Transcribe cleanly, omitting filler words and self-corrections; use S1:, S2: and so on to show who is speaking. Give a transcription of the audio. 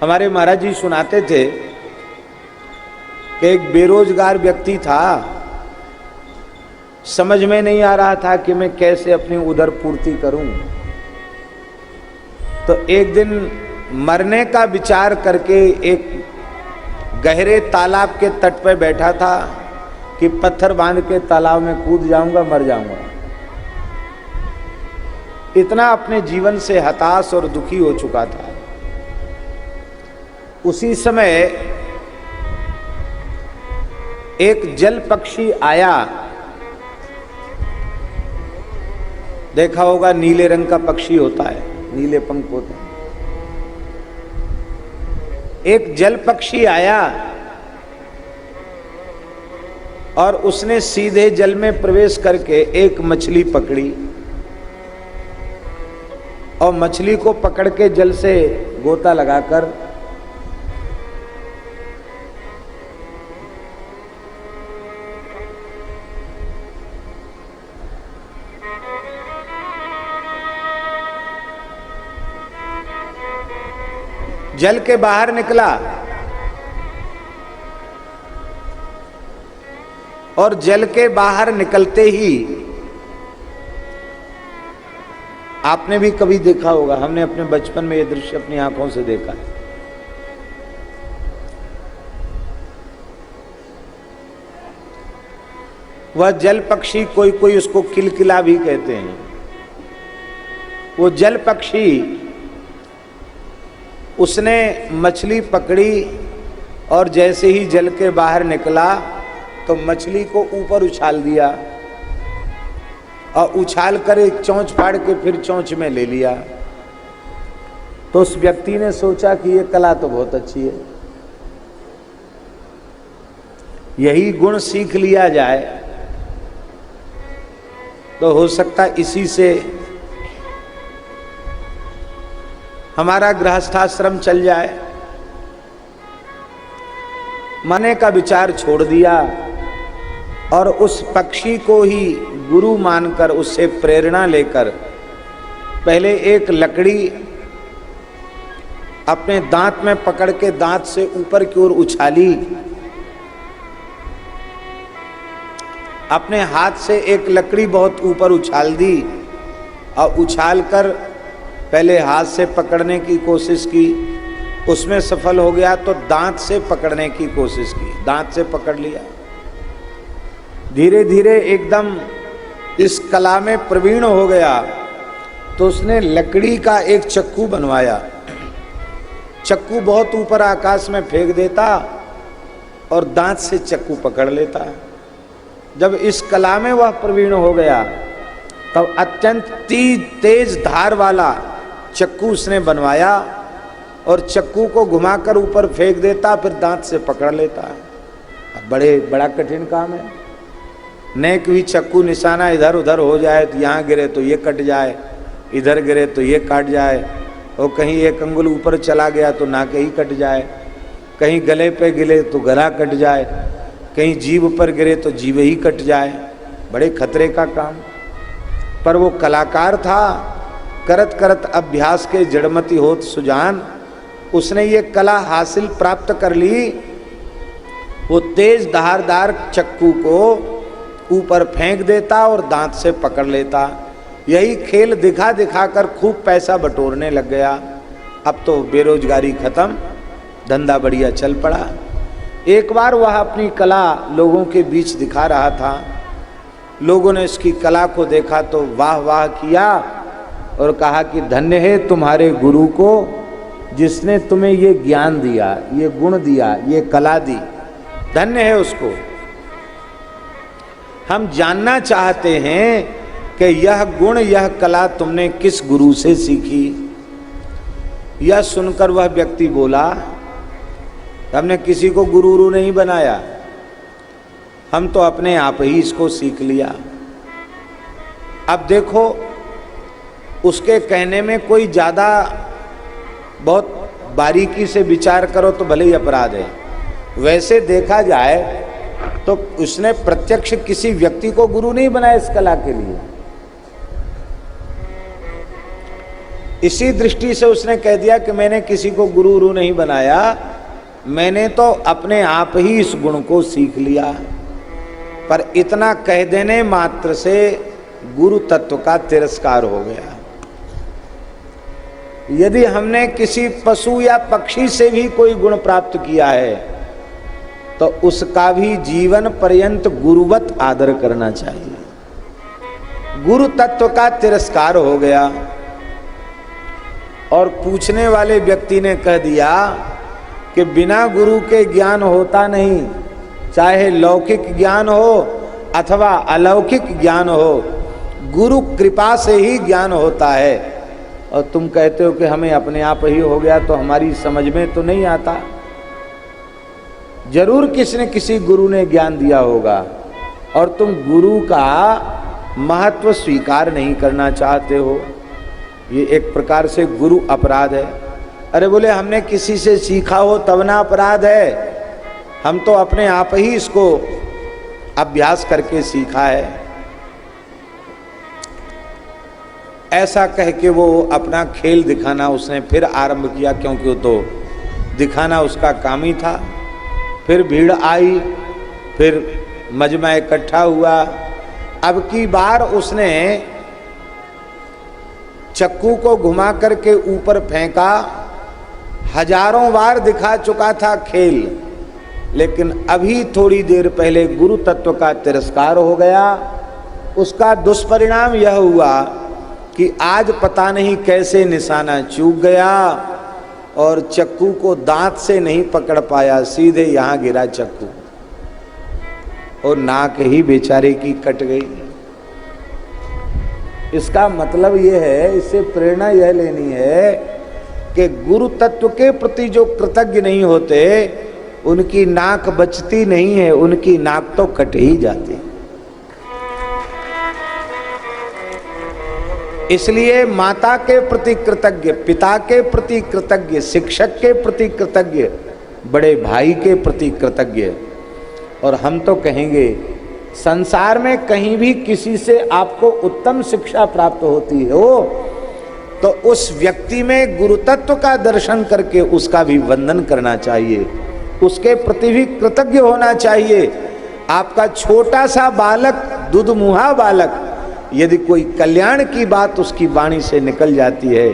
S1: हमारे महाराज जी सुनाते थे कि एक बेरोजगार व्यक्ति था, समझ में नहीं आ रहा था कि मैं कैसे अपनी उदर पूर्ति करूं। तो एक दिन मरने का विचार करके एक गहरे तालाब के तट पर बैठा था कि पत्थर बांध के तालाब में कूद जाऊंगा, मर जाऊंगा। इतना अपने जीवन से हताश और दुखी हो चुका था। उसी समय एक जल पक्षी आया, देखा होगा नीले रंग का पक्षी होता है, नीले पंख होते हैं। एक जल पक्षी आया और उसने सीधे जल में प्रवेश करके एक मछली पकड़ी और मछली को पकड़ के जल से गोता लगाकर जल के बाहर निकला और जल के बाहर निकलते ही आपने भी कभी देखा होगा, हमने अपने बचपन में यह दृश्य अपनी आंखों से देखा है। वह जल पक्षी, कोई कोई उसको किलकिला भी कहते हैं, वो जल पक्षी उसने मछली पकड़ी और जैसे ही जल के बाहर निकला तो मछली को ऊपर उछाल दिया और उछाल कर एक चोंच फाड़ के फिर चोंच में ले लिया। तो उस व्यक्ति ने सोचा कि ये कला तो बहुत अच्छी है, यही गुण सीख लिया जाए तो हो सकता इसी से हमारा गृहस्थाश्रम चल जाए। मरने का विचार छोड़ दिया और उस पक्षी को ही गुरु मानकर उससे प्रेरणा लेकर पहले एक लकड़ी अपने दांत में पकड़ के दांत से ऊपर की ओर उछाली, अपने हाथ से एक लकड़ी बहुत ऊपर उछाल दी और उछालकर पहले हाथ से पकड़ने की कोशिश की, उसमें सफल हो गया तो दांत से पकड़ने की कोशिश की, दांत से पकड़ लिया। धीरे धीरे एकदम इस कला में प्रवीण हो गया तो उसने लकड़ी का एक चक्कू बनवाया। चक्कू बहुत ऊपर आकाश में फेंक देता और दांत से चक्कू पकड़ लेता। जब इस कला में वह प्रवीण हो गया तब अत्यंत तेज धार वाला चक्कू उसने बनवाया और चक्कू को घुमाकर ऊपर फेंक देता, फिर दांत से पकड़ लेता। बड़ा कठिन काम है। नेक भी चक्कू निशाना इधर उधर हो जाए तो यहाँ गिरे तो ये कट जाए, इधर गिरे तो ये काट जाए, और कहीं एक अंगुल ऊपर चला गया तो नाक ही कट जाए, कहीं गले पे गिरे तो गला कट जाए, कहीं जीभ पर गिरे तो जीभ ही कट जाए। बड़े खतरे का काम। पर वो कलाकार था, करत करत अभ्यास के जड़मती होत सुजान, उसने ये कला हासिल प्राप्त कर ली। वो तेज धारदार चक्कू को ऊपर फेंक देता और दांत से पकड़ लेता। यही खेल दिखा दिखा कर खूब पैसा बटोरने लग गया। अब तो बेरोजगारी खत्म, धंधा बढ़िया चल पड़ा। एक बार वह अपनी कला लोगों के बीच दिखा रहा था। लोगों ने इसकी कला को देखा तो वाह वाह किया और कहा कि धन्य है तुम्हारे गुरु को जिसने तुम्हें ये ज्ञान दिया, ये गुण दिया, ये कला दी। धन्य है उसको। हम जानना चाहते हैं कि यह गुण, यह कला तुमने किस गुरु से सीखी। यह सुनकर वह व्यक्ति बोला, हमने किसी को गुरु नहीं बनाया, हम तो अपने आप ही इसको सीख लिया। अब देखो, उसके कहने में कोई ज़्यादा बहुत बारीकी से विचार करो तो भले ही अपराध है। वैसे देखा जाए तो उसने प्रत्यक्ष किसी व्यक्ति को गुरु नहीं बनाया इस कला के लिए। इसी दृष्टि से उसने कह दिया कि मैंने किसी को गुरु गुरु नहीं बनाया, मैंने तो अपने आप ही इस गुण को सीख लिया। पर इतना कह देने मात्र से गुरु तत्व का तिरस्कार हो गया। यदि हमने किसी पशु या पक्षी से भी कोई गुण प्राप्त किया है तो उसका भी जीवन पर्यंत गुरुवत आदर करना चाहिए। गुरु तत्व का तिरस्कार हो गया और पूछने वाले व्यक्ति ने कह दिया कि बिना गुरु के ज्ञान होता नहीं, चाहे लौकिक ज्ञान हो अथवा अलौकिक ज्ञान हो, गुरु कृपा से ही ज्ञान होता है। और तुम कहते हो कि हमें अपने आप ही हो गया, तो हमारी समझ में तो नहीं आता। जरूर किसी न किसी गुरु ने ज्ञान दिया होगा और तुम गुरु का महत्व स्वीकार नहीं करना चाहते हो। ये एक प्रकार से गुरु अपराध है। अरे बोले हमने किसी से सीखा हो तब ना अपराध है, हम तो अपने आप ही इसको अभ्यास करके सीखा है। ऐसा कह के वो अपना खेल दिखाना उसने फिर आरंभ किया, क्योंकि वो तो दिखाना उसका काम ही था। फिर भीड़ आई, फिर मजमा इकट्ठा हुआ। अब की बार उसने चक्कू को घुमा करके ऊपर फेंका। हजारों बार दिखा चुका था खेल, लेकिन अभी थोड़ी देर पहले गुरु तत्व का तिरस्कार हो गया। उसका दुष्परिणाम यह हुआ कि आज पता नहीं कैसे निशाना चूक गया और चक्कू को दांत से नहीं पकड़ पाया, सीधे यहां गिरा चक्कू और नाक ही बेचारे की कट गई। इसका मतलब यह है, इससे प्रेरणा यह लेनी है कि गुरु तत्व के प्रति जो कृतज्ञ नहीं होते उनकी नाक बचती नहीं है, उनकी नाक तो कट ही जाती। इसलिए माता के प्रति कृतज्ञ, पिता के प्रति कृतज्ञ, शिक्षक के प्रति कृतज्ञ, बड़े भाई के प्रति कृतज्ञ। और हम तो कहेंगे संसार में कहीं भी किसी से आपको उत्तम शिक्षा प्राप्त होती हो तो उस व्यक्ति में गुरु तत्व का दर्शन करके उसका भी वंदन करना चाहिए, उसके प्रति भी कृतज्ञ होना चाहिए। आपका छोटा सा बालक, दुधमुहा बालक, यदि कोई कल्याण की बात उसकी वाणी से निकल जाती है